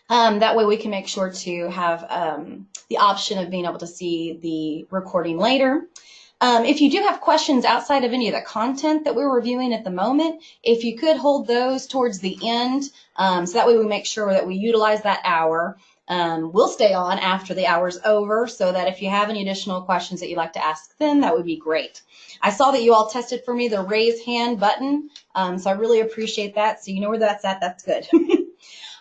That way we can make sure to have the option of being able to see the recording later. If you do have questions outside of any of the content that we're reviewing at the moment, if you could hold those towards the end, so that way we make sure that we utilize that hour. We'll stay on after the hour's over, so that if you have any additional questions that you'd like to ask them, that would be great. I saw that you all tested for me the raise hand button, so I really appreciate that. So you know where that's at, that's good.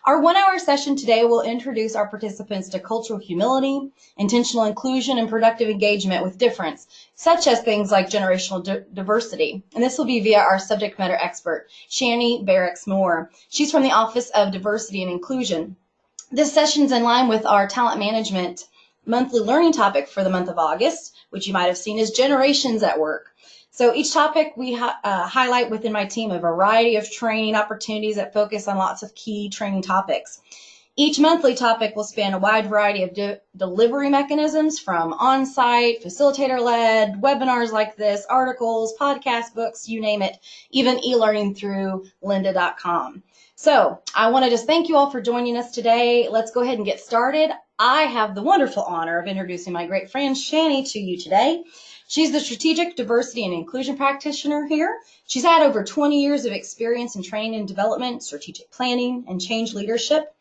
Our 1 hour session today will introduce our participants to cultural humility, intentional inclusion, and productive engagement with difference, such as things like generational diversity. And this will be via our subject matter expert, Shani Barracks-Moore. She's from the Office of Diversity and Inclusion. This session's in line with our talent management monthly learning topic for the month of August, which you might have seen is Generations at Work. So each topic we highlight within my team a variety of training opportunities that focus on lots of key training topics. Each monthly topic will span a wide variety of delivery mechanisms, from on-site, facilitator-led, webinars like this, articles, podcast, books, you name it, even e-learning through lynda.com. So I want to just thank you all for joining us today. Let's go ahead and get started. I have the wonderful honor of introducing my great friend Shani to you today. She's the Strategic Diversity and Inclusion Practitioner here. She's had over 20 years of experience in training and development, strategic planning, and change leadership,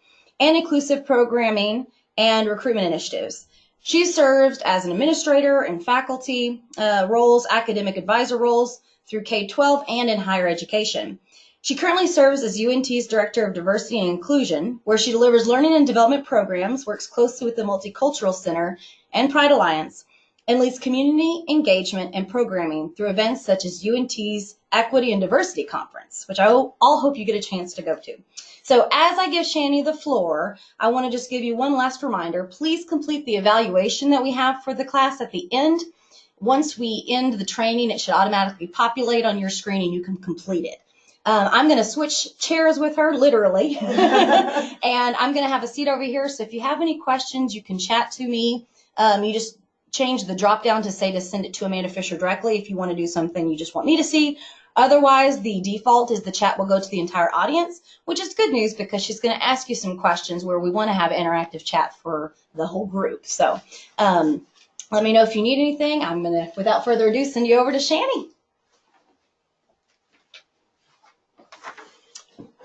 and inclusive programming and recruitment initiatives. She served as an administrator in faculty roles, academic advisor roles through K-12 and in higher education. She currently serves as UNT's Director of Diversity and Inclusion, where she delivers learning and development programs, works closely with the Multicultural Center and Pride Alliance, and leads community engagement and programming through events such as UNT's Equity and Diversity Conference, which I all hope you get a chance to go to. So as I give Shani the floor, I want to just give you one last reminder. Please complete the evaluation that we have for the class at the end. Once we end the training, it should automatically populate on your screen and you can complete it. I'm going to switch chairs with her, literally, and I'm going to have a seat over here. So if you have any questions, you can chat to me. You just change the drop down to say to send it to Amanda Fisher directly if you want to do something you just want me to see. Otherwise, the default is the chat will go to the entire audience, which is good news because she's going to ask you some questions where we want to have interactive chat for the whole group. So let me know if you need anything. I'm going to, without further ado, send you over to Shani.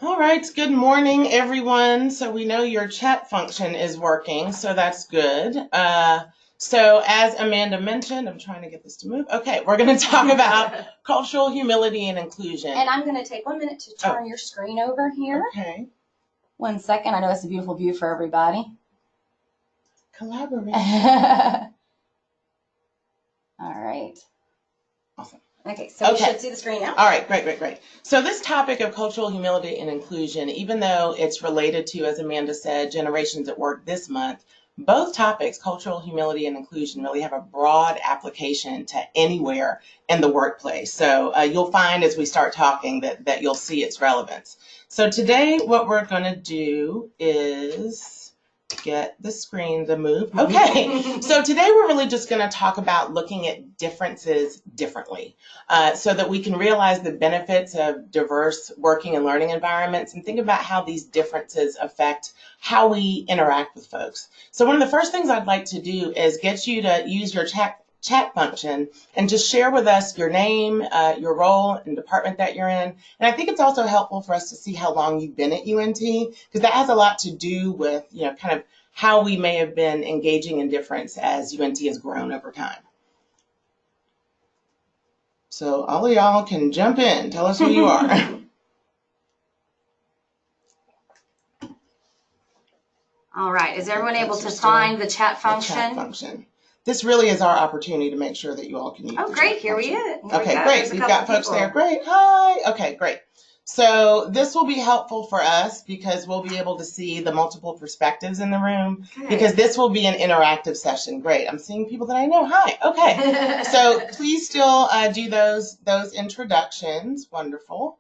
All right, good morning, everyone. So we know your chat function is working, so that's good. So as Amanda mentioned, I'm trying to get this to move. Okay, we're going to talk about cultural humility and inclusion. And I'm going to take 1 minute to turn your screen over here. Okay. 1 second. I know it's a beautiful view for everybody. Collaborate. All right. Awesome. Okay, so we should see the screen now. All right, great. So this topic of cultural humility and inclusion, even though it's related to, as Amanda said, Generations at Work this month, both topics, cultural humility and inclusion, really have a broad application to anywhere in the workplace. So you'll find as we start talking that you'll see its relevance. So today what we're going to do is get the screen to move. Okay, so today we're really just going to talk about looking at differences differently so that we can realize the benefits of diverse working and learning environments and think about how these differences affect how we interact with folks. So one of the first things I'd like to do is get you to use your chat function and just share with us your name, your role and department that you're in. And I think it's also helpful for us to see how long you've been at UNT, because that has a lot to do with, kind of how we may have been engaging in difference as UNT has grown over time. So all of y'all can jump in. Tell us who you are. All right. Is everyone able to find the chat function? The chat function. This really is our opportunity to make sure that you all can use the great. Here we go. Okay, great. We've got folks there. Great. Hi. Okay, great. So this will be helpful for us because we'll be able to see the multiple perspectives in the room because this will be an interactive session. Great. I'm seeing people that I know. Hi. Okay. So please still do those introductions. Wonderful.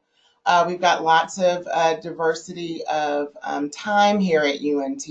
We've got lots of diversity of time here at UNT.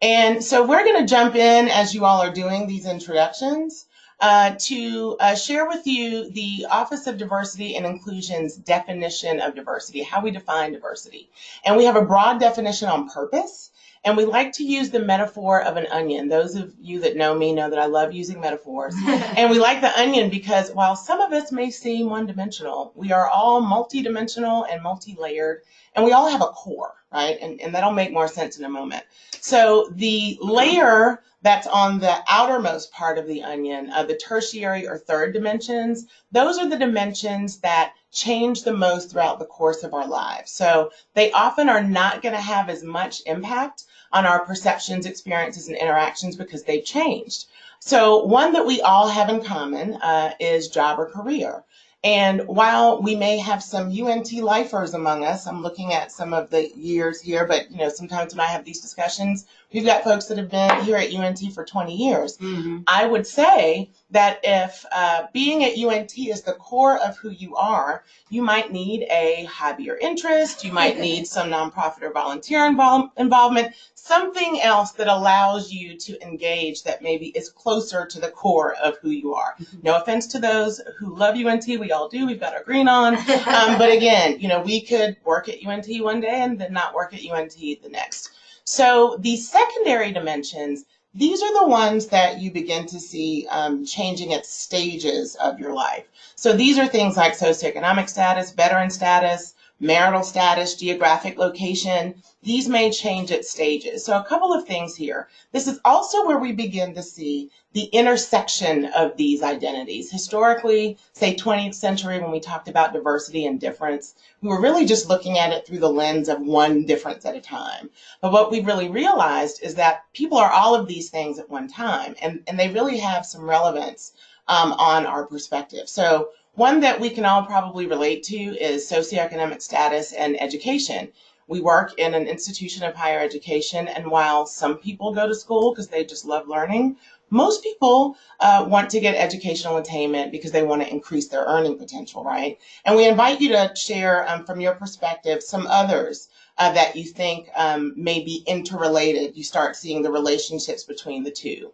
And so we're going to jump in as you all are doing these introductions to share with you the Office of Diversity and Inclusion's definition of diversity, how we define diversity. And we have a broad definition on purpose. And we like to use the metaphor of an onion. Those of you that know me know that I love using metaphors. And we like the onion because while some of us may seem one-dimensional, we are all multi-dimensional and multi-layered, and we all have a core, right? And that'll make more sense in a moment. So the layer that's on the outermost part of the onion, the tertiary or third dimensions, those are the dimensions that change the most throughout the course of our lives. So they often are not going to have as much impact on our perceptions, experiences, and interactions because they've changed. So one that we all have in common is job or career. And while we may have some UNT lifers among us, I'm looking at some of the years here, but sometimes when I have these discussions, we've got folks that have been here at UNT for 20 years. Mm-hmm. I would say that if being at UNT is the core of who you are, you might need a hobby or interest, you might need some nonprofit or volunteer involvement, something else that allows you to engage that maybe is closer to the core of who you are. No offense to those who love UNT, we all do, we've got our green on. But again, we could work at UNT one day and then not work at UNT the next. So these secondary dimensions, these are the ones that you begin to see changing at stages of your life. So these are things like socioeconomic status, veteran status, marital status, geographic location. These may change at stages. So a couple of things here. This is also where we begin to see the intersection of these identities. Historically, say 20th century, when we talked about diversity and difference, we were really just looking at it through the lens of one difference at a time. But what we really realized is that people are all of these things at one time, and they really have some relevance on our perspective. So one that we can all probably relate to is socioeconomic status and education. We work in an institution of higher education, and while some people go to school because they just love learning, most people want to get educational attainment because they want to increase their earning potential, right? And we invite you to share from your perspective some others that you think may be interrelated. You start seeing the relationships between the two.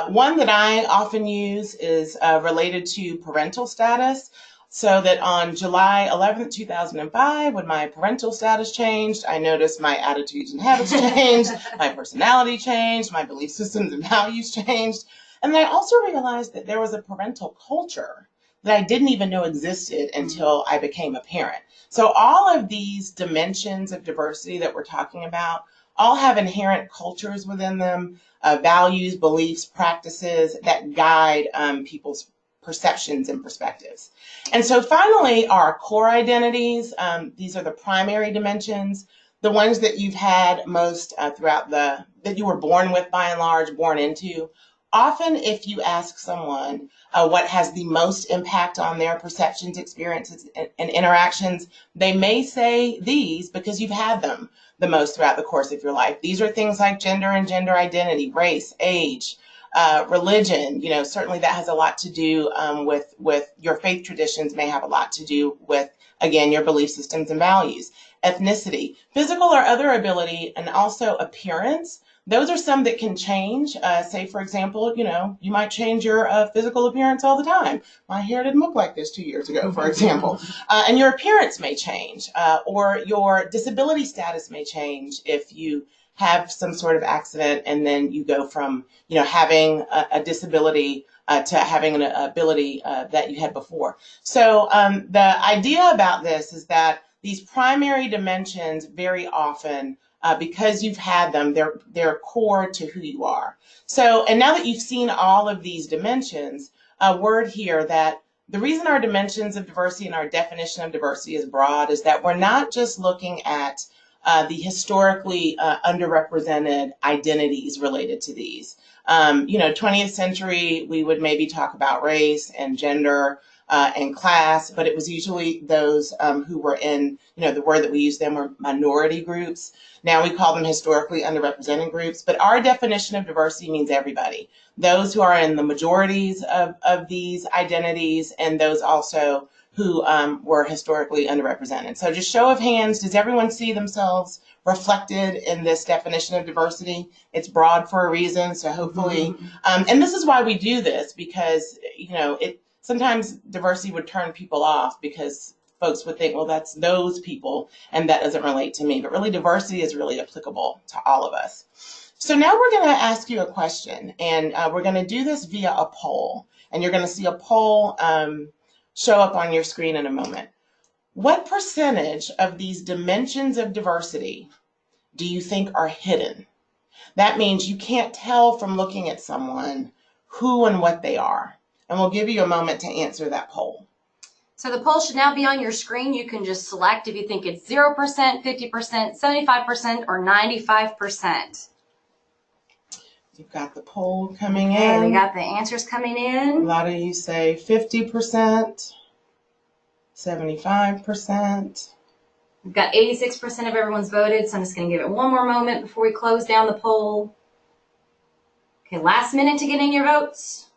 One that I often use is related to parental status. So that on July 11th, 2005, when my parental status changed, I noticed my attitudes and habits changed, my personality changed, my belief systems and values changed. And then I also realized that there was a parental culture that I didn't even know existed until I became a parent. So all of these dimensions of diversity that we're talking about all have inherent cultures within them, values, beliefs, practices that guide people's perceptions and perspectives. And so finally, our core identities, these are the primary dimensions, the ones that you've had most throughout that you were born with by and large, born into. Often if you ask someone what has the most impact on their perceptions, experiences, and interactions, they may say these because you've had them the most throughout the course of your life. These are things like gender and gender identity, race, age, religion. Certainly that has a lot to do with your faith traditions, may have a lot to do with, again, your belief systems and values. Ethnicity, physical or other ability, and also appearance. Those are some that can change. Say, for example, you might change your physical appearance all the time. My hair didn't look like this 2 years ago, for example. And your appearance may change, or your disability status may change if you have some sort of accident and then you go from, having a disability to having an ability that you had before. So the idea about this is that these primary dimensions very often, because you've had them, they're core to who you are. So, and now that you've seen all of these dimensions, a word here that the reason our dimensions of diversity and our definition of diversity is broad is that we're not just looking at the historically underrepresented identities related to these. 20th century, we would maybe talk about race and gender and class, but it was usually those who were in, the word that we use then were minority groups. Now we call them historically underrepresented groups, but our definition of diversity means everybody. Those who are in the majorities of these identities and those also who were historically underrepresented. So just show of hands, does everyone see themselves reflected in this definition of diversity? It's broad for a reason, so hopefully, and this is why we do this, because, sometimes diversity would turn people off because folks would think, well, that's those people, and that doesn't relate to me. But really, diversity is really applicable to all of us. So now we're going to ask you a question, and we're going to do this via a poll. And you're going to see a poll show up on your screen in a moment. What percentage of these dimensions of diversity do you think are hidden? That means you can't tell from looking at someone who and what they are. And we'll give you a moment to answer that poll. So the poll should now be on your screen. You can just select if you think it's 0%, 50%, 75%, or 95%. You've got the poll coming Okay, in. we got the answers coming A in. lot of you say 50%, 75%. We've got 86% of everyone's voted, so I'm just going to give it one more moment before we close down the poll. Okay, last minute to get in your votes.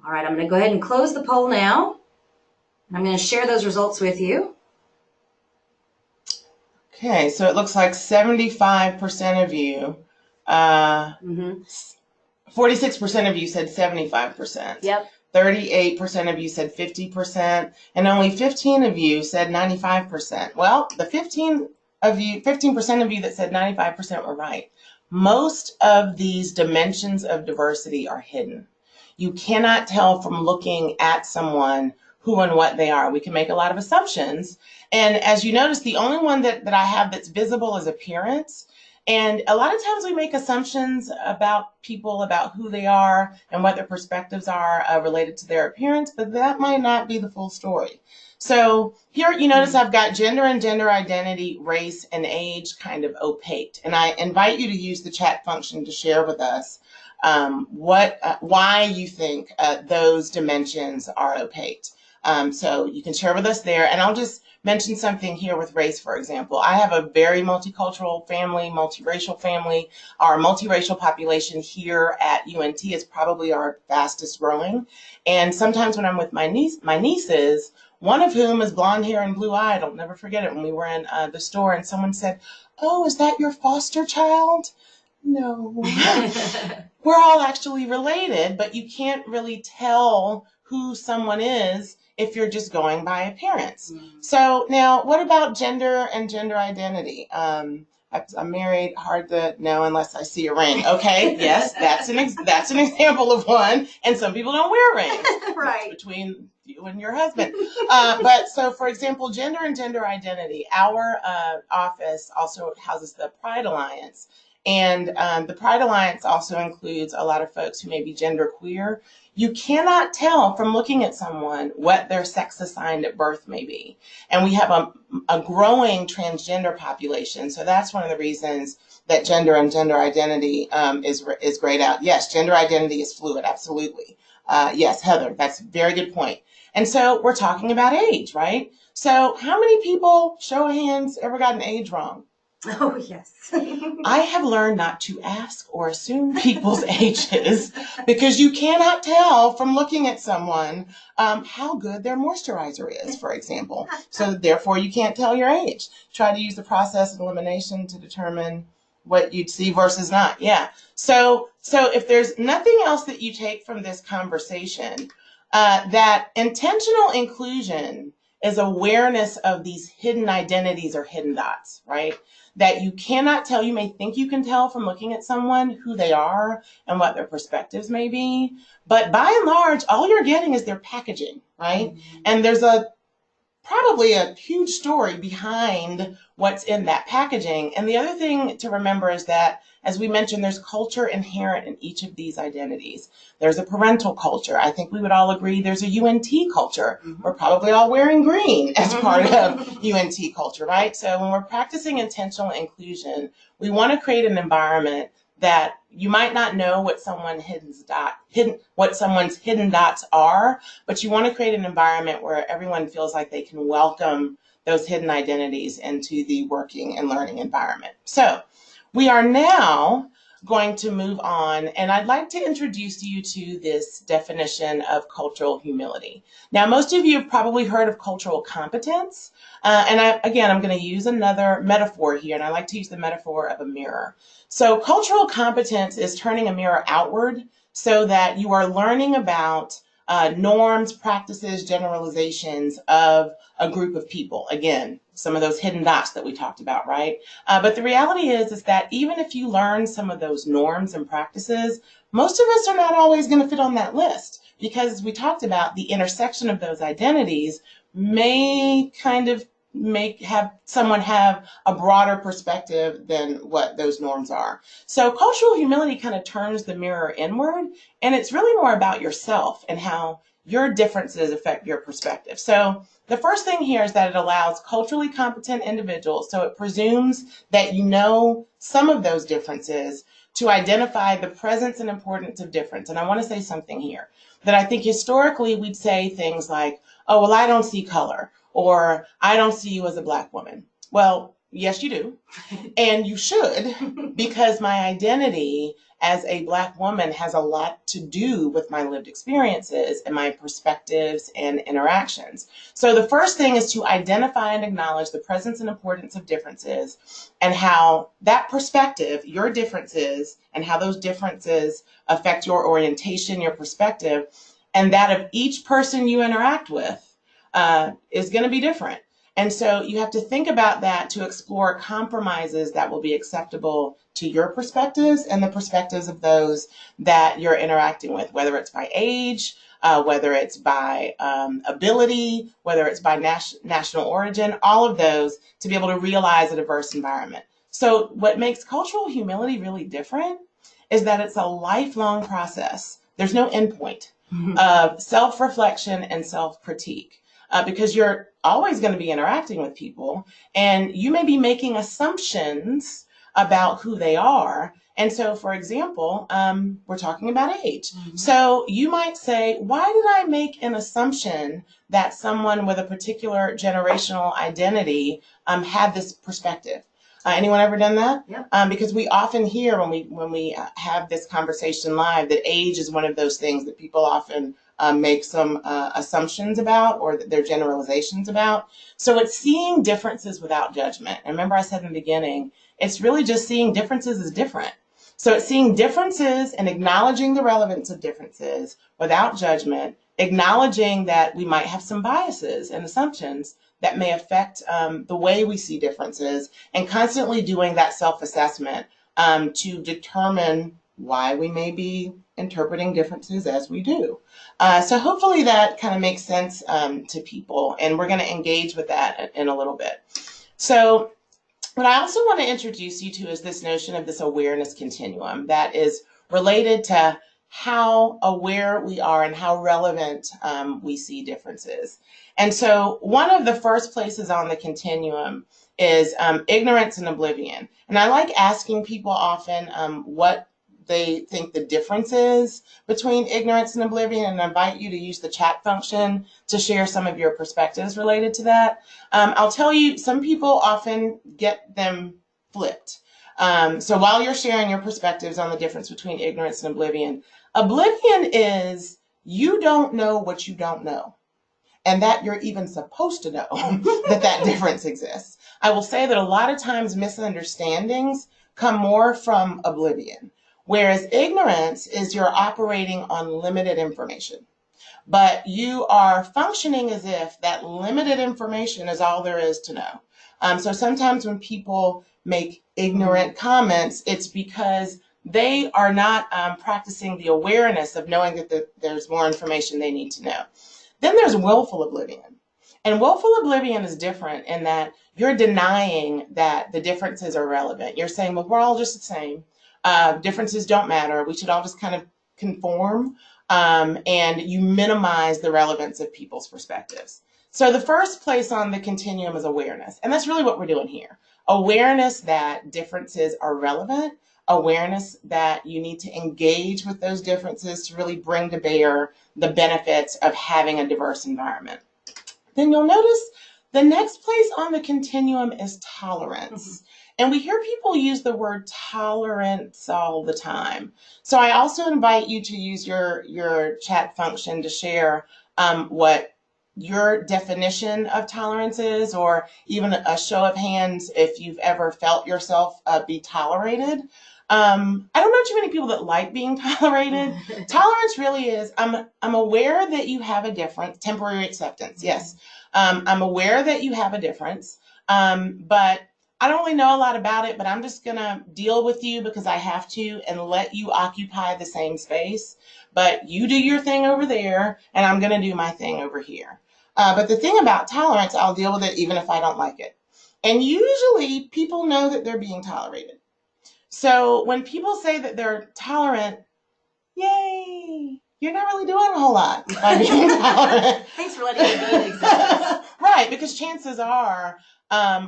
All right, I'm going to go ahead and close the poll now. And I'm going to share those results with you. Okay, so it looks like 75% of you, 46% of you said 75%. Yep. 38% of you said 50%, and only 15 of you said 95%. Well, the 15% of you that said 95% were right. Most of these dimensions of diversity are hidden. You cannot tell from looking at someone who and what they are. We can make a lot of assumptions. And as you notice, the only one that I have that's visible is appearance. And a lot of times we make assumptions about people, about who they are and what their perspectives are related to their appearance, but that might not be the full story. So here you notice I've got gender and gender identity, race, and age kind of opaque. And I invite you to use the chat function to share with us why you think those dimensions are opaque. So you can share with us there. And I'll just mention something here with race, for example. I have a very multicultural family, multiracial family. Our multiracial population here at UNT is probably our fastest growing. And sometimes when I'm with my nieces, one of whom is blonde hair and blue eyed, I'll never forget it, when we were in the store and someone said, "Oh, is that your foster child?" No. We're all actually related, but you can't really tell who someone is if you're just going by appearance. So now, what about gender and gender identity? I'm married, hard to know unless I see a ring. Okay, yes, that's an example of one. And some people don't wear rings. Right. Between you and your husband. But so, for example, gender and gender identity. Our office also houses the Pride Alliance. And the Pride Alliance also includes a lot of folks who may be genderqueer. You cannot tell from looking at someone what their sex assigned at birth may be. And we have a growing transgender population. So that's one of the reasons that gender and gender identity is grayed out. Yes, gender identity is fluid, absolutely. Yes, Heather, that's a very good point. And so we're talking about age, right? So how many people, show of hands, ever got an age wrong? Oh, yes. I have learned not to ask or assume people's ages because you cannot tell from looking at someone how good their moisturizer is, for example. So therefore, you can't tell your age. Try to use the process of elimination to determine what you'd see versus not. Yeah. So if there's nothing else that you take from this conversation, that intentional inclusion is awareness of these hidden identities or hidden dots, right? That you cannot tell. You may think you can tell from looking at someone who they are and what their perspectives may be, but by and large, all you're getting is their packaging, right? Mm-hmm. And there's probably a huge story behind what's in that packaging. And the other thing to remember is that, as we mentioned, there's culture inherent in each of these identities. There's a parental culture. I think we would all agree there's a UNT culture. Mm-hmm. We're probably all wearing green as part of UNT culture, right? So when we're practicing intentional inclusion, we want to create an environment that you might not know what someone's hidden dots are, but you want to create an environment where everyone feels like they can welcome those hidden identities into the working and learning environment. So we are now going to move on, and I'd like to introduce you to this definition of cultural humility. Now, most of you have probably heard of cultural competence, and I'm going to use another metaphor here, and I like to use the metaphor of a mirror. So cultural competence is turning a mirror outward so that you are learning about norms, practices, generalizations of a group of people. Again, some of those hidden dots that we talked about, right? But the reality is that even if you learn some of those norms and practices, most of us are not always going to fit on that list because, as we talked about, the intersection of those identities may kind of have someone have a broader perspective than what those norms are. So cultural humility kind of turns the mirror inward, and it's really more about yourself and how your differences affect your perspective. So the first thing here is that it allows culturally competent individuals, so it presumes that you know some of those differences, to identify the presence and importance of difference. And I want to say something here that I think historically we'd say things like, oh, well, I don't see color, or I don't see you as a Black woman. Well, yes, you do. And you should, because my identity as a Black woman has a lot to do with my lived experiences and my perspectives and interactions. So the first thing is to identify and acknowledge the presence and importance of differences and how that perspective, your differences, and how those differences affect your orientation, your perspective, and that of each person you interact with is going to be different. And so you have to think about that to explore compromises that will be acceptable to your perspectives and the perspectives of those that you're interacting with, whether it's by age, whether it's by ability, whether it's by national origin, all of those, to be able to realize a diverse environment. So what makes cultural humility really different is that it's a lifelong process. There's no endpoint of self-reflection and self-critique. Because you're always going to be interacting with people, and you may be making assumptions about who they are. And so, for example, we're talking about age. Mm-hmm. So you might say, why did I make an assumption that someone with a particular generational identity had this perspective? Anyone ever done that? Yeah. Because we often hear when we have this conversation live that age is one of those things that people often make some assumptions about, or their generalizations about. So it's seeing differences without judgment. And remember I said in the beginning, it's really just seeing differences as different. So it's seeing differences and acknowledging the relevance of differences without judgment, acknowledging that we might have some biases and assumptions that may affect the way we see differences, and constantly doing that self-assessment to determine why we may be interpreting differences as we do. So hopefully that kind of makes sense to people, and we're going to engage with that in a little bit. So what I also want to introduce you to is this notion of this awareness continuum that is related to how aware we are and how relevant we see differences. And so one of the first places on the continuum is ignorance and oblivion. And I like asking people often what they think the difference is between ignorance and oblivion, and I invite you to use the chat function to share some of your perspectives related to that. I'll tell you, some people often get them flipped. So while you're sharing your perspectives on the difference between ignorance and oblivion is you don't know what you don't know, and that you're even supposed to know that difference exists. I will say that a lot of times misunderstandings come more from oblivion. Whereas ignorance is you're operating on limited information, but you are functioning as if that limited information is all there is to know. So sometimes when people make ignorant comments, it's because they are not practicing the awareness of knowing that there's more information they need to know. Then there's willful oblivion. And willful oblivion is different in that you're denying that the differences are relevant. You're saying, well, we're all just the same. Differences don't matter. We should all just kind of conform, and you minimize the relevance of people's perspectives. So the first place on the continuum is awareness, and that's really what we're doing here. Awareness that differences are relevant, awareness that you need to engage with those differences to really bring to bear the benefits of having a diverse environment. Then you'll notice the next place on the continuum is tolerance. And we hear people use the word tolerance all the time. So I also invite you to use your chat function to share what your definition of tolerance is, or even a show of hands if you've ever felt yourself be tolerated. I don't know too many people that like being tolerated. Tolerance really is, I'm aware that you have a difference, temporary acceptance, yes. I'm aware that you have a difference, but I don't really know a lot about it, but I'm just gonna deal with you because I have to and let you occupy the same space. But you do your thing over there, and I'm gonna do my thing over here. But the thing about tolerance, I'll deal with it even if I don't like it. And usually people know that they're being tolerated. So when people say that they're tolerant, yay, you're not really doing a whole lot by being tolerant. Thanks for letting me be in existence. Right, because chances are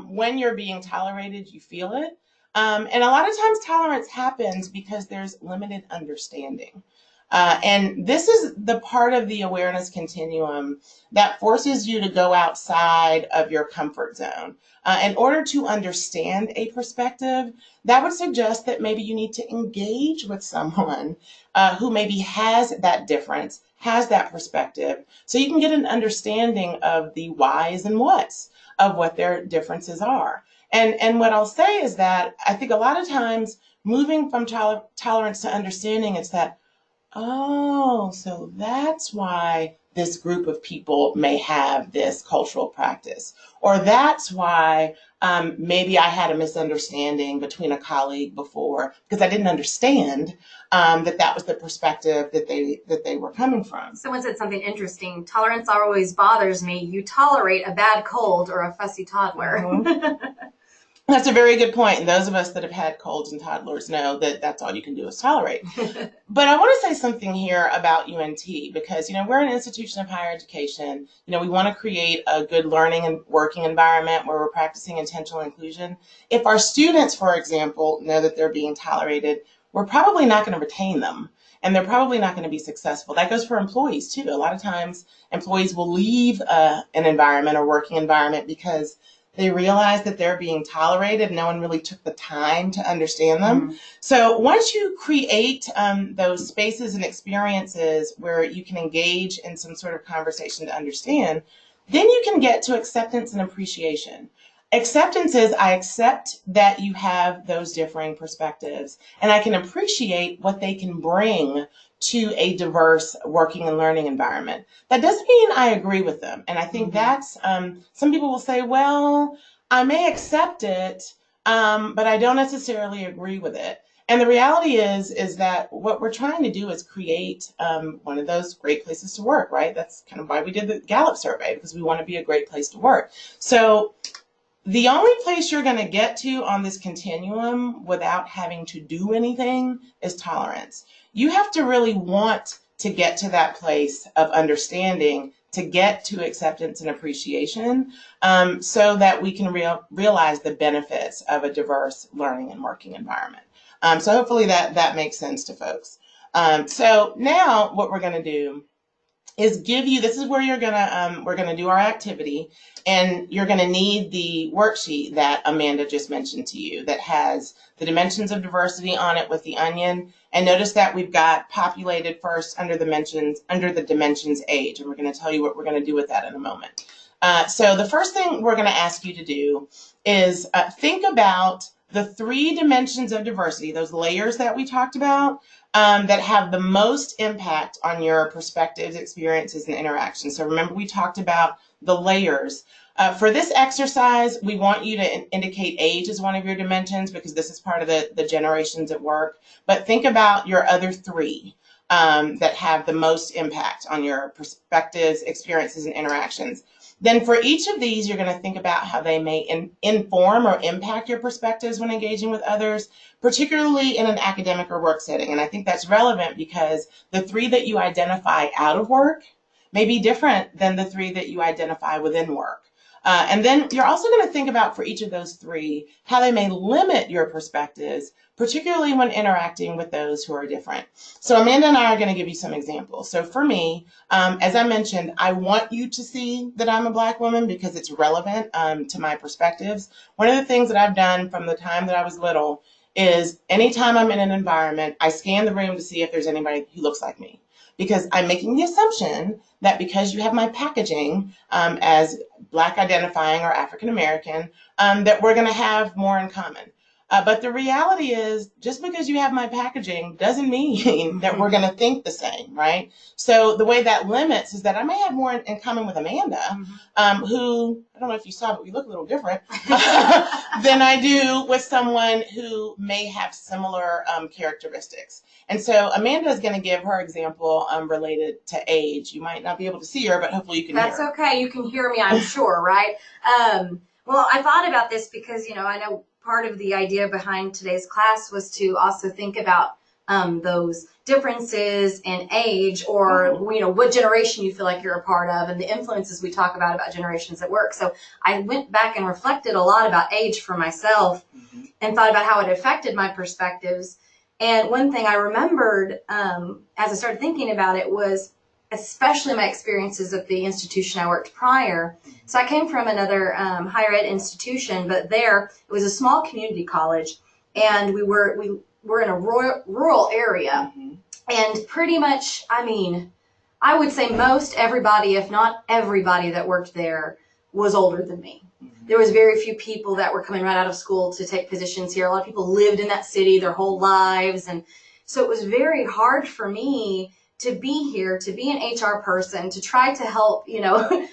when you're being tolerated, you feel it. And a lot of times tolerance happens because there's limited understanding. And this is the part of the awareness continuum that forces you to go outside of your comfort zone. In order to understand a perspective, that would suggest that maybe you need to engage with someone who maybe has that difference, has that perspective, so you can get an understanding of the whys and whats of what their differences are. And what I'll say is that I think a lot of times moving from tolerance to understanding, it's that, oh, so that's why this group of people may have this cultural practice. Or that's why maybe I had a misunderstanding between a colleague before because I didn't understand that was the perspective that they were coming from. Someone said something interesting. Tolerance always bothers me. You tolerate a bad cold or a fussy toddler. Mm-hmm. That's a very good point. And those of us that have had colds and toddlers know that that's all you can do is tolerate. But I want to say something here about UNT because, we're an institution of higher education. We want to create a good learning and working environment where we're practicing intentional inclusion. If our students, for example, know that they're being tolerated, we're probably not going to retain them. And they're probably not going to be successful. That goes for employees too. A lot of times employees will leave an environment or working environment because they realize that they're being tolerated. No one really took the time to understand them. Mm-hmm. So once you create those spaces and experiences where you can engage in some sort of conversation to understand, then you can get to acceptance and appreciation. Acceptance is I accept that you have those differing perspectives, and I can appreciate what they can bring to a diverse working and learning environment. That doesn't mean I agree with them. And I think that's, some people will say, well, I may accept it, but I don't necessarily agree with it. And the reality is that what we're trying to do is create one of those great places to work, right? That's kind of why we did the Gallup survey, because we want to be a great place to work. So the only place you're going to get to on this continuum without having to do anything is tolerance. You have to really want to get to that place of understanding to get to acceptance and appreciation so that we can realize the benefits of a diverse learning and working environment. So hopefully that makes sense to folks. So now what we're going to do is give you, this is where you're gonna, we're gonna do our activity, and you're gonna need the worksheet that Amanda just mentioned to you that has the dimensions of diversity on it with the onion. And notice that we've got populated first under the dimensions age, and we're gonna tell you what we're gonna do with that in a moment. So the first thing we're gonna ask you to do is think about the 3 dimensions of diversity, those layers that we talked about, that have the most impact on your perspectives, experiences, and interactions. So remember, we talked about the layers. For this exercise, we want you to indicate age as one of your dimensions because this is part of the generations at work. But think about your other 3 that have the most impact on your perspectives, experiences, and interactions. Then for each of these, you're going to think about how they may inform or impact your perspectives when engaging with others, particularly in an academic or work setting. And I think that's relevant because the 3 that you identify out of work may be different than the 3 that you identify within work. And then you're also going to think about for each of those 3 how they may limit your perspectives, particularly when interacting with those who are different. So Amanda and I are going to give you some examples. So for me, as I mentioned, I want you to see that I'm a Black woman because it's relevant to my perspectives. One of the things that I've done from the time that I was little is anytime I'm in an environment, I scan the room to see if there's anybody who looks like me. Because I'm making the assumption that because you have my packaging as Black identifying or African American, that we're going to have more in common. But the reality is, just because you have my packaging doesn't mean that we're going to think the same, right? So the way that limits is that I may have more in common with Amanda, who, I don't know if you saw, but we look a little different, than I do with someone who may have similar characteristics. And so Amanda is going to give her example related to age. You might not be able to see her, but hopefully you can hear her. That's okay. You can hear me, I'm sure, right? Well, I thought about this because, I know part of the idea behind today's class was to also think about those differences in age, or what generation you feel like you're a part of, and the influences we talk about generations at work. So I went back and reflected a lot about age for myself and thought about how it affected my perspectives. And one thing I remembered as I started thinking about it was especially my experiences at the institution I worked prior. So I came from another higher ed institution, but there it was a small community college, and we were in a rural area, and pretty much, I would say most everybody, if not everybody that worked there, was older than me. There was very few people that were coming right out of school to take positions here. A lot of people lived in that city their whole lives, and so it was very hard for me to be here, to be an HR person, to try to help,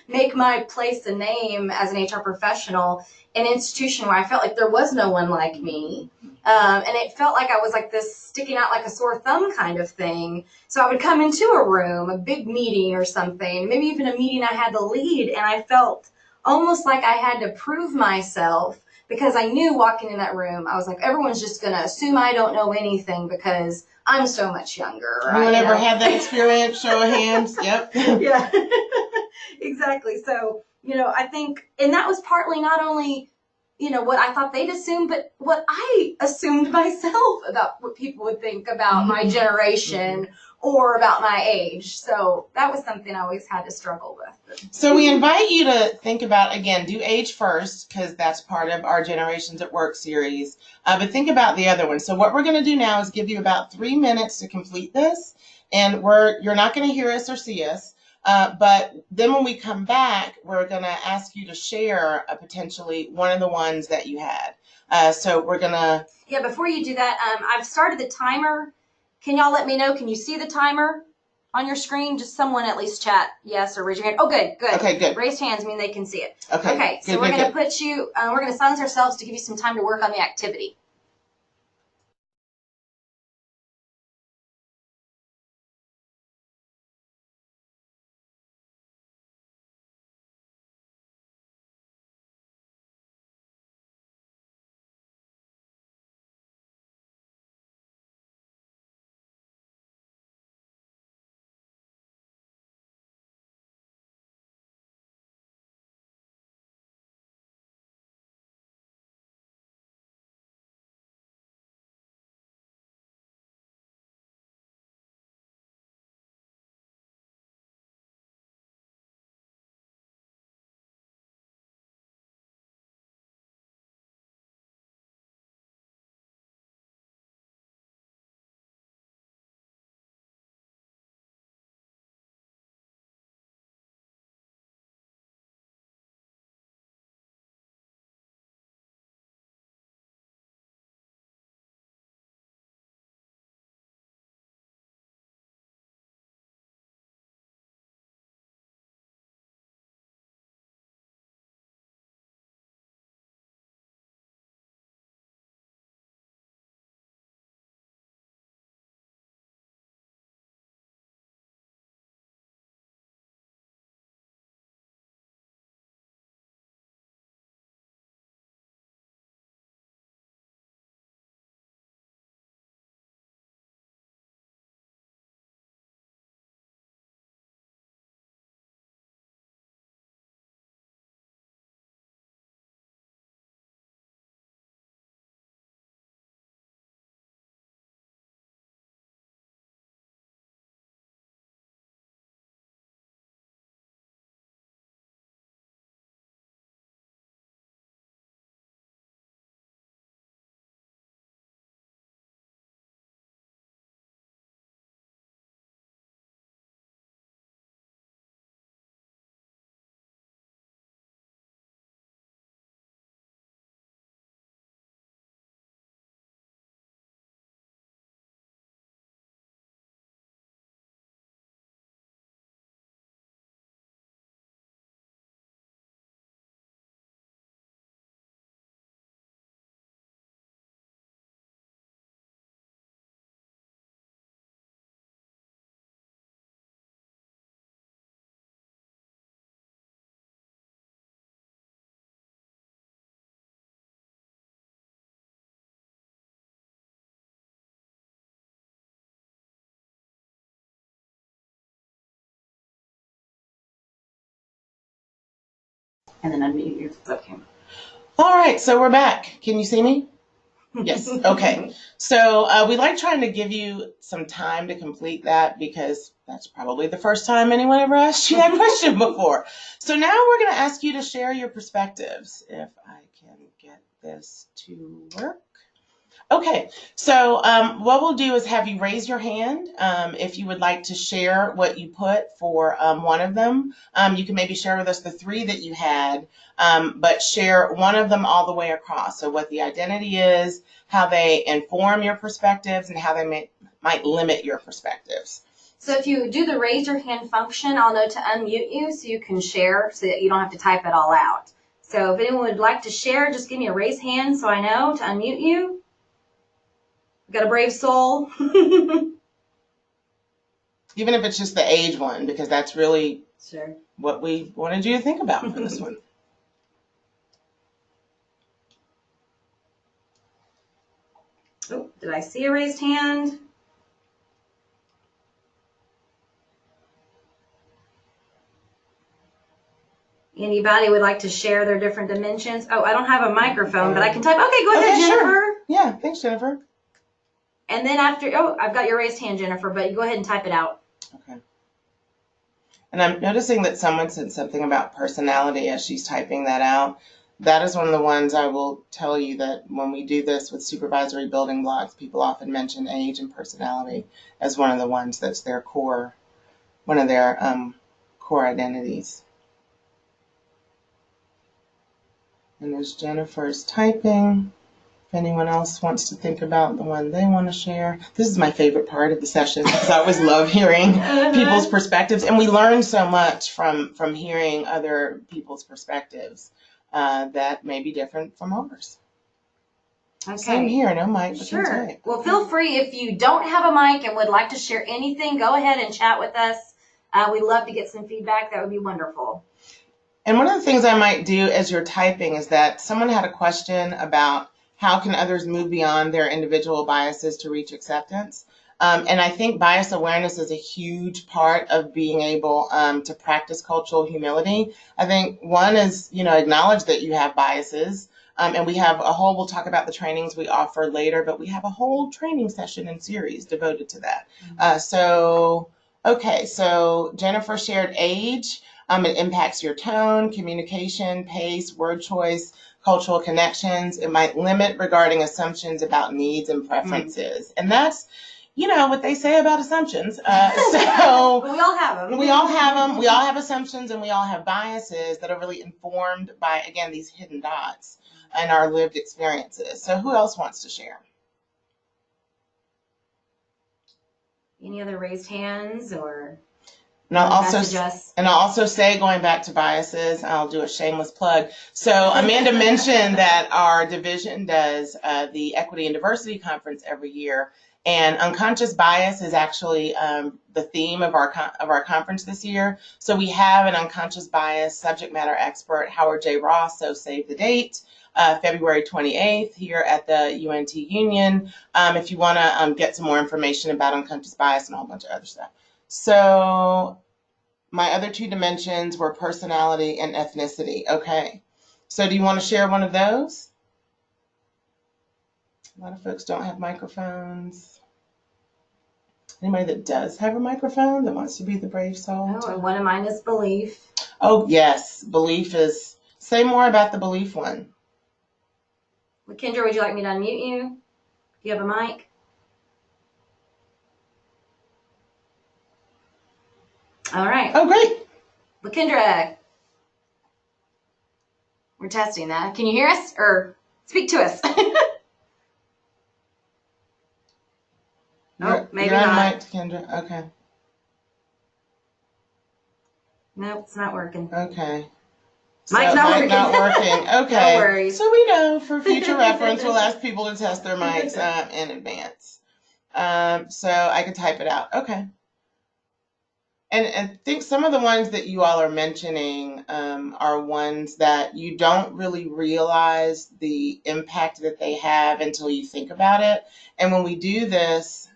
make my place a name as an HR professional in an institution where I felt like there was no one like me. And it felt like I was like this sticking out like a sore thumb kind of thing. So I would come into a room, a big meeting or something, maybe even a meeting I had to lead, and I felt almost like I had to prove myself, because I knew walking in that room, I was like, everyone's just going to assume I don't know anything because I'm so much younger. Anyone ever had that experience? Show of hands. Yep. Yeah, exactly. So, I think, and that was partly not only, what I thought they'd assume, but what I assumed myself about what people would think about my generation or about my age. So that was something I always had to struggle with. So we invite you to think about, again, do age first, because that's part of our Generations at Work series. But think about the other one. So what we're going to do now is give you about 3 minutes to complete this. And you're not going to hear us or see us. But then when we come back, we're going to ask you to share potentially one of the ones that you had. So we're going to... Yeah, before you do that, I've started the timer. Can y'all let me know? Can you see the timer on your screen? Just someone at least chat yes or raise your hand. Oh, good. Okay, good. Raised hands mean they can see it. Okay, so we're going to put you, we're going to silence ourselves to give you some time to work on the activity. And then unmute your webcam. All right, so we're back. Can you see me? Yes. Okay. So we like trying to give you some time to complete that because that's probably the first time anyone ever asked you that question before. So now we're going to ask you to share your perspectives. If I can get this to work. Okay, so what we'll do is have you raise your hand if you would like to share what you put for one of them. You can maybe share with us the three that you had, but share one of them all the way across. So what the identity is, how they inform your perspectives, and how they might limit your perspectives. So if you do the raise your hand function, I'll know to unmute you so you can share so that you don't have to type it all out. So if anyone would like to share, just give me a raised hand so I know to unmute you. Got a brave soul. Even if it's just the age one, because that's really Sure. what we wanted you to think about for this one. Oh, did I see a raised hand? Anybody would like to share their different dimensions? Oh, I don't have a microphone, but I can type. Okay, go ahead, Okay, Jennifer. sure. Yeah, thanks, Jennifer. And then after, oh, I've got your raised hand, Jennifer, but you go ahead and type it out. Okay. And I'm noticing that someone said something about personality as she's typing that out. That is one of the ones I will tell you that when we do this with supervisory building blocks, people often mention age and personality as one of the ones that's their core, one of their core identities. And as Jennifer's typing, if anyone else wants to think about the one they want to share. This is my favorite part of the session because I always love hearing people's perspectives. And we learn so much from hearing other people's perspectives that may be different from ours. Okay. Same here, no mic. Sure. Well, feel free if you don't have a mic and would like to share anything, go ahead and chat with us. We'd love to get some feedback. That would be wonderful. And one of the things I might do as you're typing is that someone had a question about how can others move beyond their individual biases to reach acceptance? And I think bias awareness is a huge part of being able to practice cultural humility. I think one is, acknowledge that you have biases. And we have a whole, we'll talk about the trainings we offer later, but we have a whole training session and series devoted to that. So Jennifer shared age. It impacts your tone, communication, pace, word choice, cultural connections. It might limit regarding assumptions about needs and preferences. And that's, what they say about assumptions. So we all have them. We all have them. We all have assumptions and we all have biases that are really informed by, again, these hidden dots and our lived experiences. So who else wants to share? Any other raised hands or? And I'll also say, going back to biases, I'll do a shameless plug. So Amanda mentioned that our division does the Equity and Diversity Conference every year, and unconscious bias is actually the theme of our conference this year. So we have an unconscious bias subject matter expert, Howard J. Ross. So save the date. February 28th here at the UNT Union. If you want to get some more information about unconscious bias and a whole bunch of other stuff. So my other two dimensions were personality and ethnicity. Okay. So do you want to share one of those? A lot of folks don't have microphones. Anybody that does have a microphone that wants to be the brave soul? Oh, and one of mine is belief. Oh, yes. Belief is, say more about the belief one. Kendra, would you like me to unmute you? Do you have a mic? All right. Oh, great. Lakendra, we're testing that. Can you hear us or speak to us? Nope, maybe you're not. Unmiked, Kendra. Okay. Nope, it's not working. Okay. Mic's not working. Not working. Okay. No worries. So we know for future reference, we'll ask people to test their mics in advance. So I can type it out. Okay. And I think some of the ones that you all are mentioning are ones that you don't really realize the impact that they have until you think about it. And when we do this,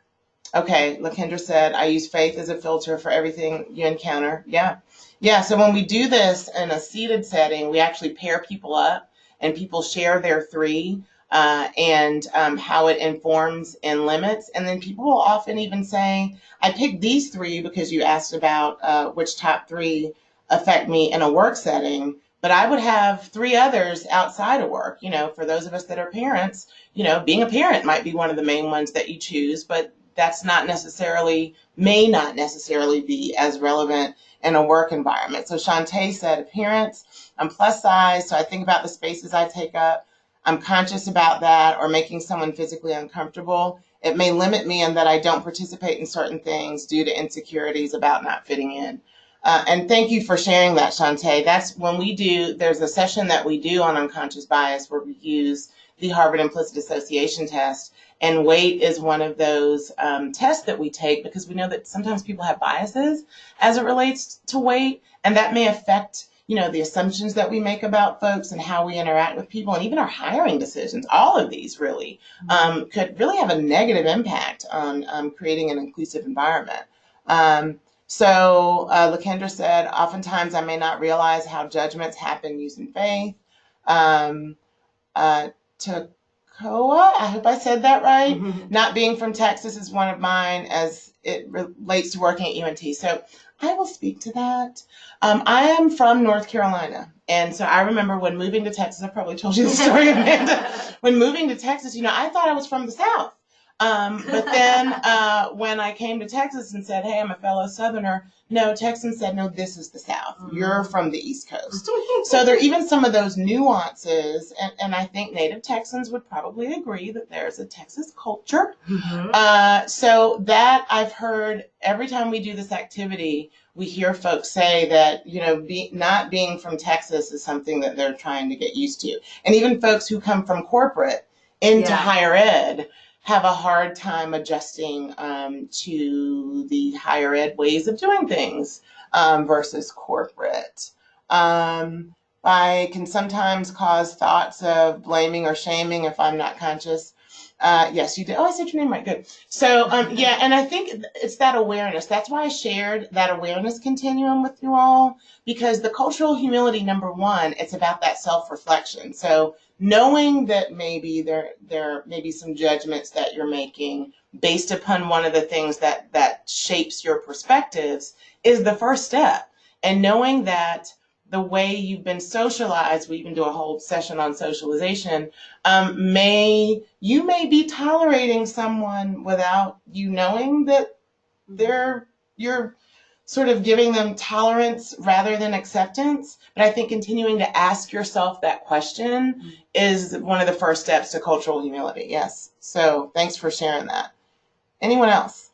Okay, Lakendra said, I use faith as a filter for everything you encounter. Yeah. Yeah, so when we do this in a seated setting, we actually pair people up and people share their three and how it informs and limits. And then people will often even say, I picked these three because you asked about which top three affect me in a work setting. But I would have three others outside of work. For those of us that are parents, being a parent might be one of the main ones that you choose, but that's may not necessarily be as relevant in a work environment. So Shantae said, appearance, I'm plus size, so I think about the spaces I take up. I'm conscious about that, or making someone physically uncomfortable. It may limit me in that I don't participate in certain things due to insecurities about not fitting in. And thank you for sharing that, Shantae. That's when there's a session that we do on unconscious bias where we use the Harvard Implicit Association test. And weight is one of those tests that we take because we know that sometimes people have biases as it relates to weight, and that may affect, the assumptions that we make about folks and how we interact with people, and even our hiring decisions. All of these really could really have a negative impact on creating an inclusive environment. So Lakendra said, oftentimes I may not realize how judgments happen using faith. Tekoa, I hope I said that right. Not being from Texas is one of mine as it relates to working at UNT. So I will speak to that. I am from North Carolina. And so I remember when moving to Texas, I probably told you the story, Amanda. When moving to Texas, I thought I was from the South. But then when I came to Texas and said, hey, I'm a fellow Southerner, no, Texans said, no, this is the South. You're from the East Coast. So there are even some of those nuances, and I think native Texans would probably agree that there's a Texas culture. So that I've heard every time we do this activity, we hear folks say that, not being from Texas is something that they're trying to get used to. And even folks who come from corporate into higher ed have a hard time adjusting to the higher ed ways of doing things versus corporate. I can sometimes cause thoughts of blaming or shaming if I'm not conscious. Yes, you did. Oh, I said your name right. Good. So, and I think it's that awareness. That's why I shared that awareness continuum with you all, because the cultural humility, number one, it's about that self-reflection. So knowing that maybe there may be some judgments that you're making based upon one of the things that shapes your perspectives is the first step. And knowing that the way you've been socialized, we even do a whole session on socialization, you may be tolerating someone without you knowing that you're sort of giving them tolerance rather than acceptance. But I think continuing to ask yourself that question is one of the first steps to cultural humility. Yes. So thanks for sharing that. Anyone else?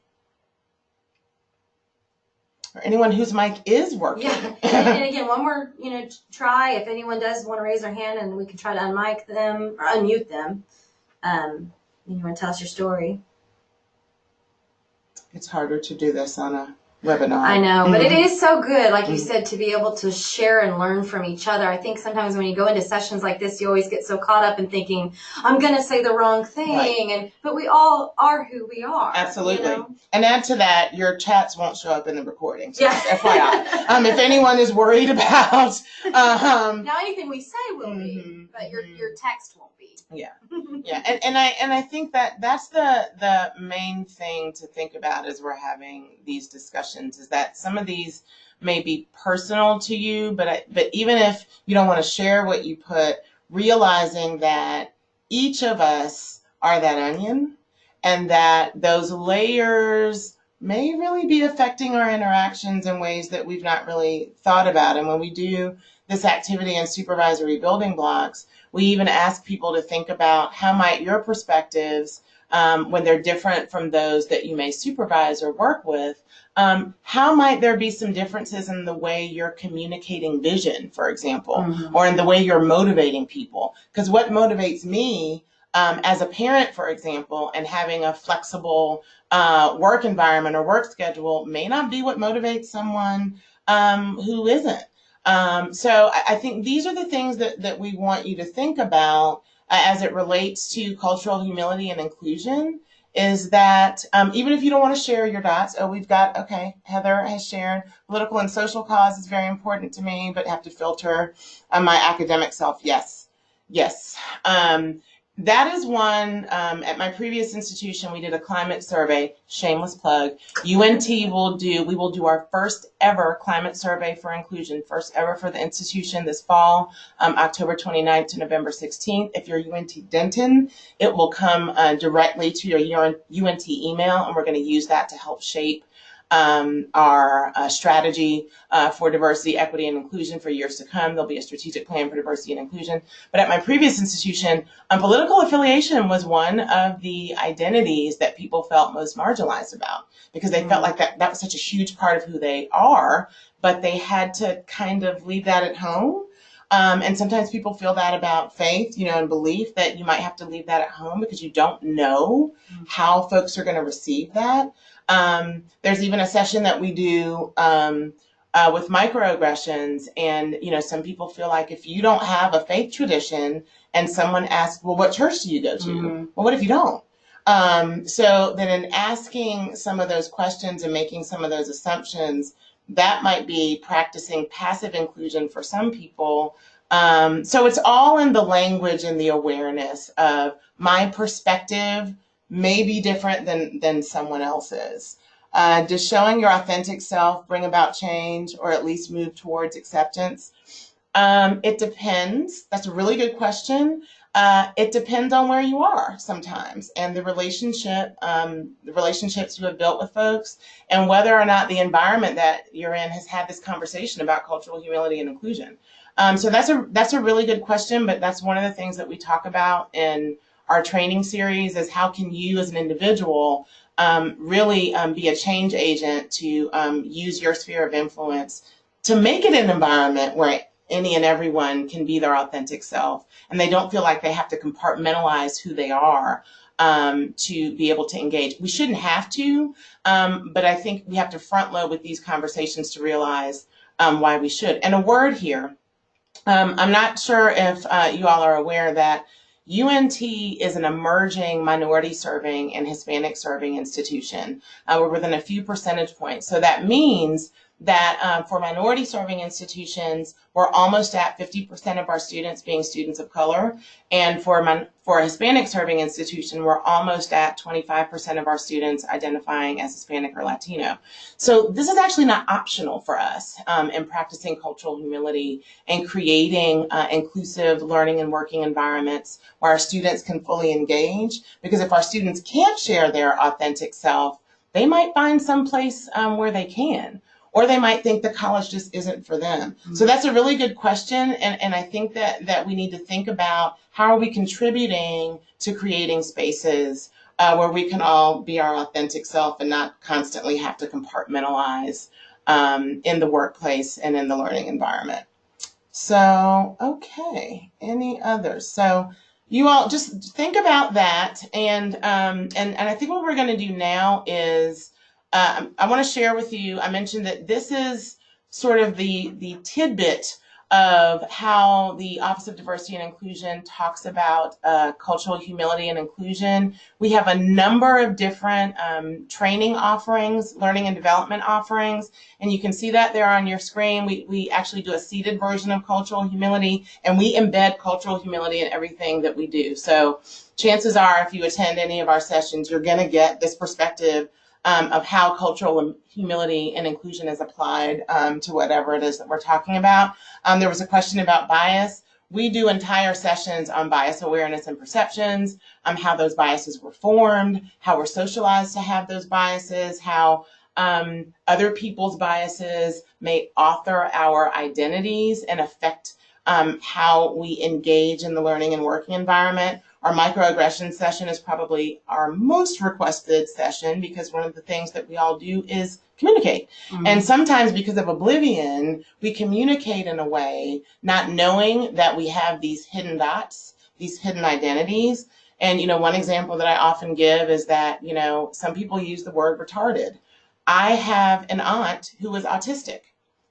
Or anyone whose mic is working? Yeah. And again, one more, try. If anyone does want to raise their hand, and we can try to unmic them or unmute them. You want to tell us your story? It's harder to do this on a webinar. I know, but it is so good, like you said, to be able to share and learn from each other. I think sometimes when you go into sessions like this, you always get so caught up in thinking, I'm going to say the wrong thing. Right. But we all are who we are. Absolutely. And add to that, your chats won't show up in the recording. So FYI. If anyone is worried about... now anything we say will be, but your text won't be. Yeah. Yeah. And I think that's the main thing to think about as we're having these discussions, is that some of these may be personal to you, but even if you don't want to share what you put, realizing that each of us are that onion and that those layers may really be affecting our interactions in ways that we've not really thought about. And when we do this activity in supervisory building blocks, we even ask people to think about how might your perspectives, when they're different from those that you may supervise or work with, how might there be some differences in the way you're communicating vision, for example, or in the way you're motivating people? Because what motivates me as a parent, for example, and having a flexible work environment or work schedule may not be what motivates someone who isn't. So I think these are the things that we want you to think about as it relates to cultural humility and inclusion, is that even if you don't want to share your dots, okay, Heather has shared political and social cause is very important to me, but have to filter my academic self. Yes. That is one. At my previous institution, we did a climate survey. Shameless plug. UNT we will do our first ever climate survey for inclusion, first ever for the institution this fall, October 29th to November 16th. If you're UNT Denton, it will come directly to your UNT email, and we're going to use that to help shape our strategy for diversity, equity, and inclusion for years to come. There'll be a strategic plan for diversity and inclusion. But at my previous institution, political affiliation was one of the identities that people felt most marginalized about, because they felt like that was such a huge part of who they are, but they had to kind of leave that at home. And sometimes people feel that about faith, and belief, that you might have to leave that at home because you don't know how folks are going to receive that. There's even a session that we do with microaggressions, and some people feel like if you don't have a faith tradition and someone asks, well, what church do you go to? Well, what if you don't? So then in asking some of those questions and making some of those assumptions, that might be practicing passive inclusion for some people. So it's all in the language and the awareness of my perspective may be different than someone else's. Does showing your authentic self bring about change, or at least move towards acceptance? It depends. That's a really good question. It depends on where you are sometimes, and the relationships you have built with folks, and whether or not the environment that you're in has had this conversation about cultural humility and inclusion. So that's a really good question, but that's one of the things that we talk about in our training series, is how can you as an individual really be a change agent to use your sphere of influence to make it an environment where any and everyone can be their authentic self, and they don't feel like they have to compartmentalize who they are to be able to engage. We shouldn't have to, but I think we have to front load with these conversations to realize why we should. And a word here, I'm not sure if you all are aware that UNT is an emerging minority serving and Hispanic serving institution. We're within a few percentage points. So that means that for minority serving institutions, we're almost at 50% of our students being students of color. And for a Hispanic serving institution, we're almost at 25% of our students identifying as Hispanic or Latino. So this is actually not optional for us in practicing cultural humility and creating inclusive learning and working environments where our students can fully engage. Because if our students can't share their authentic self, they might find some place where they can. Or they might think the college just isn't for them. So that's a really good question. And I think that we need to think about how are we contributing to creating spaces where we can all be our authentic self and not constantly have to compartmentalize in the workplace and in the learning environment. So, okay, any others? So you all just think about that. And I think what we're going to do now is I want to share with you, I mentioned that this is sort of the tidbit of how the Office of Diversity and Inclusion talks about cultural humility and inclusion. We have a number of different training offerings, learning and development offerings, and you can see that there on your screen. We actually do a seated version of cultural humility, and we embed cultural humility in everything that we do. So chances are, if you attend any of our sessions, you're going to get this perspective of how cultural humility and inclusion is applied to whatever it is that we're talking about. There was a question about bias. We do entire sessions on bias awareness and perceptions, how those biases were formed, how we're socialized to have those biases, how other people's biases may author our identities and affect how we engage in the learning and working environment. Our microaggression session is probably our most requested session because one of the things that we all do is communicate. And sometimes because of oblivion, we communicate in a way not knowing that we have these hidden dots, these hidden identities. And, one example that I often give is that, some people use the word retarded. I have an aunt who is autistic.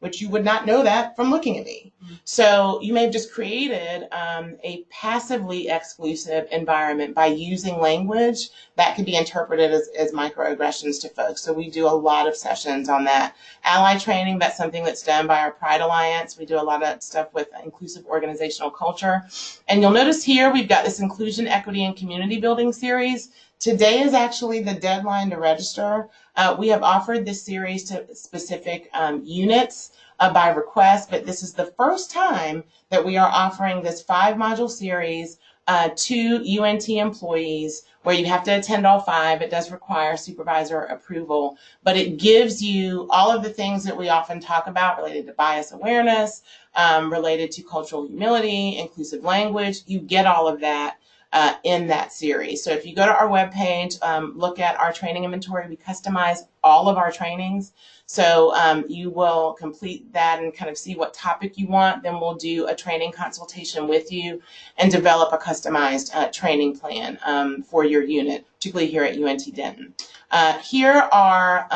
which you would not know that from looking at me. So you may have just created a passively exclusive environment by using language that could be interpreted as microaggressions to folks. So we do a lot of sessions on that. Ally training, that's something that's done by our Pride Alliance. We do a lot of stuff with inclusive organizational culture. And you'll notice here we've got this inclusion, equity, and community building series. Today is actually the deadline to register. We have offered this series to specific units by request, but this is the first time that we are offering this 5-module series to UNT employees where you have to attend all 5. It does require supervisor approval, but it gives you all of the things that we often talk about related to bias awareness, related to cultural humility, inclusive language. You get all of that in that series. So if you go to our webpage, look at our training inventory, we customize all of our trainings. So you will complete that and kind of see what topic you want. Then we'll do a training consultation with you and develop a customized training plan for your unit, particularly here at UNT Denton. Here are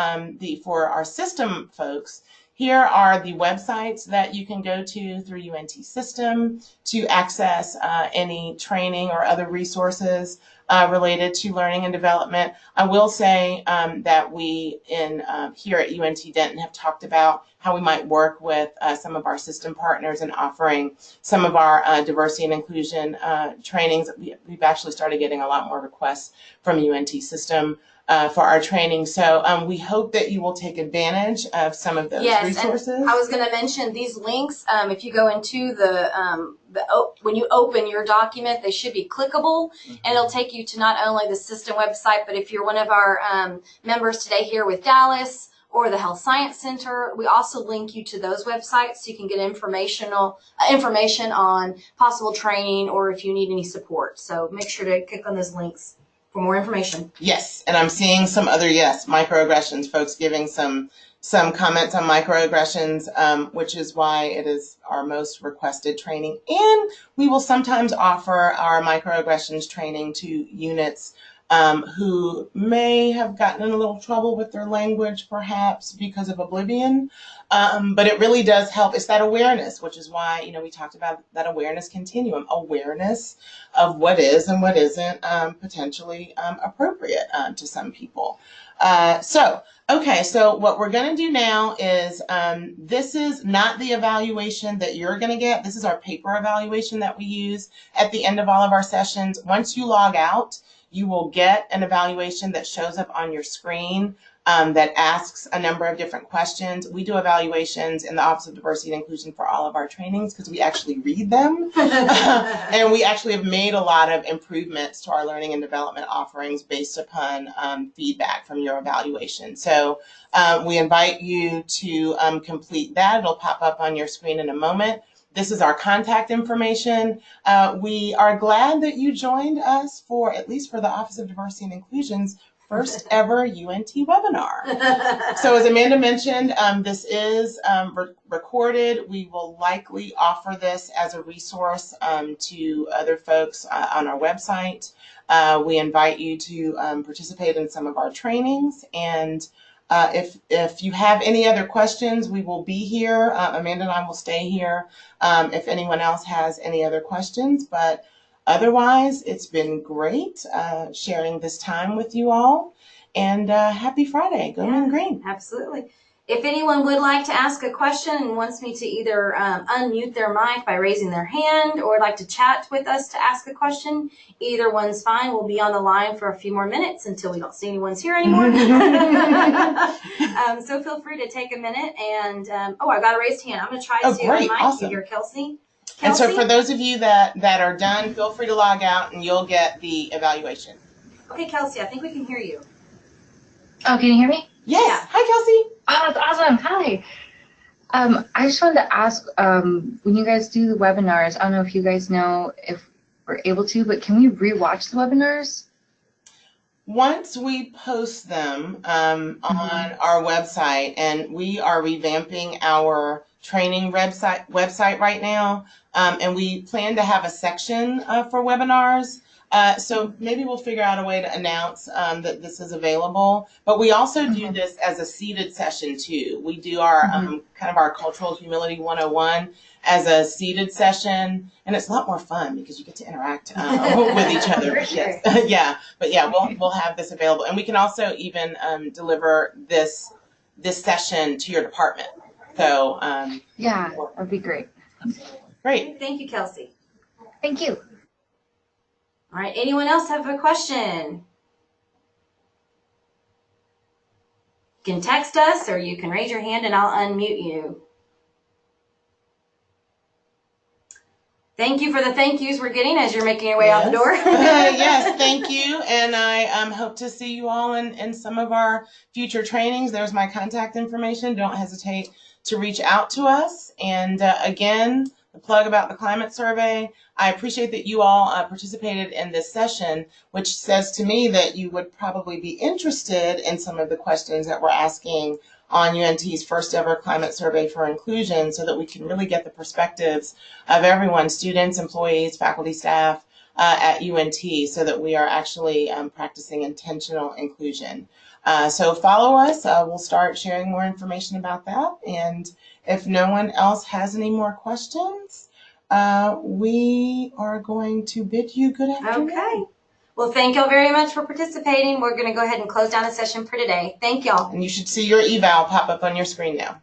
for our system folks, here are the websites that you can go to through UNT System to access any training or other resources related to learning and development. I will say that we here at UNT Denton have talked about how we might work with some of our system partners in offering some of our diversity and inclusion trainings. We've actually started getting a lot more requests from UNT System for our training. So we hope that you will take advantage of some of those resources. And I was going to mention these links. If you go into when you open your document, they should be clickable, and it'll take you to not only the system website, but if you're one of our members today here with Dallas or the Health Science Center, we also link you to those websites so you can get information on possible training or if you need any support. So make sure to click on those links for more information. Yes, and I'm seeing some other, microaggressions, folks giving some comments on microaggressions, which is why it is our most requested training. And we will sometimes offer our microaggressions training to units who may have gotten in a little trouble with their language, perhaps because of oblivion. But it really does help. It's that awareness, which is why, we talked about that awareness continuum, awareness of what is and what isn't potentially appropriate to some people. So what we're going to do now is this is not the evaluation that you're going to get. This is our paper evaluation that we use at the end of all of our sessions. Once you log out, you will get an evaluation that shows up on your screen that asks a number of different questions. We do evaluations in the Office of Diversity and Inclusion for all of our trainings because we actually read them. And we actually have made a lot of improvements to our learning and development offerings based upon feedback from your evaluation. So we invite you to complete that. It'll pop up on your screen in a moment. This is our contact information. We are glad that you joined us at least for the Office of Diversity and Inclusion's first ever UNT webinar. So as Amanda mentioned, this is recorded. We will likely offer this as a resource to other folks on our website. We invite you to participate in some of our trainings, and if you have any other questions, we will be here. Amanda and I will stay here if anyone else has any other questions. But otherwise, it's been great sharing this time with you all. And happy Friday. Go Mean Green. Absolutely. If anyone would like to ask a question and wants me to either unmute their mic by raising their hand or like to chat with us to ask a question, either one's fine. We'll be on the line for a few more minutes until we don't see anyone's here anymore. So feel free to take a minute. And, I got a raised hand. I'm going to try to great. unmic Awesome. you here, Kelsey. And so for those of you that are done, feel free to log out and you'll get the evaluation. Okay, Kelsey, I think we can hear you. Oh, can you hear me? Yes. Yeah. Hi, Kelsey. Oh, that's awesome. Hi. I just wanted to ask, when you guys do the webinars, I don't know if you guys know if we're able to, but can we rewatch the webinars? Once we post them on our website, and we are revamping our training website right now, and we plan to have a section for webinars. So maybe we'll figure out a way to announce that this is available. But we also do this as a seated session too. We do our kind of our Cultural Humility 101 as a seated session, and it's a lot more fun because you get to interact with each other. For sure. Yes, yeah. But yeah, we'll have this available, and we can also even deliver this session to your department. So Yeah, that'd be great. great. Thank you, Kelsey. Thank you. All right, anyone else have a question? You can text us or you can raise your hand and I'll unmute you. Thank you for the thank yous we're getting as you're making your way out the door. Yes, thank you. And I hope to see you all in some of our future trainings. There's my contact information. Don't hesitate to reach out to us. And again, the plug about the climate survey. I appreciate that you all participated in this session, which says to me that you would probably be interested in some of the questions that we're asking on UNT's first ever climate survey for inclusion, so that we can really get the perspectives of everyone, students, employees, faculty, staff at UNT, so that we are actually practicing intentional inclusion. So follow us. We'll start sharing more information about that. And if no one else has any more questions, we are going to bid you good afternoon. Okay. Well, thank y'all very much for participating. We're going to go ahead and close down the session for today. Thank y'all. And you should see your eval pop up on your screen now.